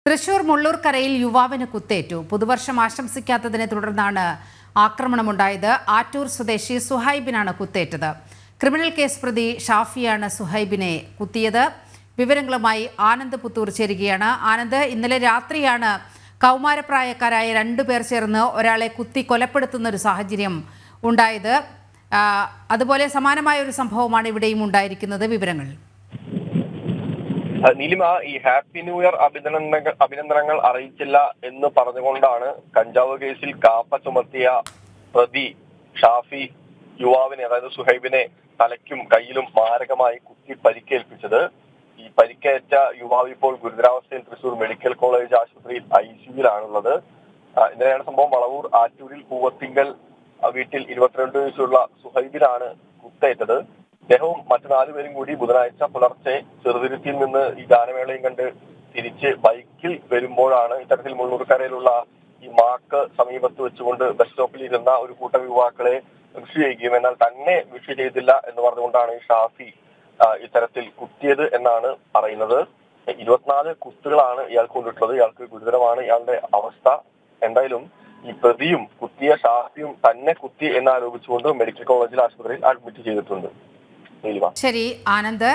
തൃശൂർ മുള്ളൂർക്കരയിൽ യുവാവിന് കുത്തേറ്റു. പുതുവർഷം ആശംസിക്കാത്തതിനെ തുടർന്നാണ് ആക്രമണമുണ്ടായത്. ആറ്റൂർ സ്വദേശി സുഹൈബിനാണ് കുത്തേറ്റത്. ക്രിമിനൽ കേസ് പ്രതി ഷാഫിയാണ് സുഹൈബിനെ കുത്തിയത്. വിവരങ്ങളുമായി ആനന്ദ് പുത്തൂർ ചേരുകയാണ്. ആനന്ദ്, ഇന്നലെ രാത്രിയാണ് കൗമാരപ്രായക്കാരായ 2 പേർ ചേർന്ന് ഒരാളെ കുത്തി കൊലപ്പെടുത്തുന്ന ഒരു സാഹചര്യം ഉണ്ടായത്. അതുപോലെ സമാനമായ ഒരു സംഭവമാണ് ഇവിടെയും ഉണ്ടായിരിക്കുന്നത്. വിവരങ്ങൾ. നീലിമ, ഈ ഹാപ്പി ന്യൂ ഇയർ അഭിനന്ദനങ്ങൾ അറിയിച്ചില്ല എന്ന് പറഞ്ഞുകൊണ്ടാണ് കഞ്ചാവ് കേസിൽ കാപ്പ ചുമത്തിയ പ്രതി ഷാഫി യുവാവിനെ, അതായത് സുഹൈബിനെ തലയ്ക്കും കയ്യിലും മാരകമായി കുത്തി പരിക്കേൽപ്പിച്ചത്. ഈ പരിക്കേറ്റ യുവാവ് ഇപ്പോൾ ഗുരുതരാവസ്ഥയിൽ തൃശൂർ മെഡിക്കൽ കോളേജ് ആശുപത്രിയിൽ ICUവിലാണുള്ളത്. ഇന്നലെയാണ് സംഭവം. വളവൂർ ആറ്റൂരിൽ പൂവത്തിങ്കൽ വീട്ടിൽ 22 വയസ്സുള്ള സുഹൈബിനാണ് കുത്തേറ്റത്. അദ്ദേഹവും മറ്റു 4 പേരും കൂടി ബുധനാഴ്ച പുലർച്ചെ ചെറുതുരുത്തിയിൽ നിന്ന് ഈ ഗാനമേളയും കണ്ട് തിരിച്ച് ബൈക്കിൽ വരുമ്പോഴാണ് ഇത്തരത്തിൽ മുള്ളൂർക്കരയിലുള്ള ഈ മാക്ക് സമീപത്ത് വെച്ചുകൊണ്ട് ബസ് സ്റ്റോപ്പിൽ ഇരുന്ന ഒരു കൂട്ടം യുവാക്കളെ വിഷ് ചെയ്യുകയും എന്നാൽ തന്നെ വിഷ് ചെയ്തില്ല എന്ന് പറഞ്ഞുകൊണ്ടാണ് ഈ ഷാഫി ഇത്തരത്തിൽ കുത്തിയത് എന്നാണ് പറയുന്നത്. 24 കുത്തുകളാണ് ഇയാൾക്ക് കൊണ്ടിട്ടുള്ളത്. ഇയാൾക്ക് ഗുരുതരമാണ് ഇയാളുടെ അവസ്ഥ. എന്തായാലും ഈ പ്രതിയും കുത്തിയ ഷാഫിയും തന്നെ കുത്തി എന്നാരോപിച്ചുകൊണ്ട് മെഡിക്കൽ കോളേജിൽ ആശുപത്രിയിൽ അഡ്മിറ്റ് ചെയ്തിട്ടുണ്ട്. ശരി ആനന്ദ്.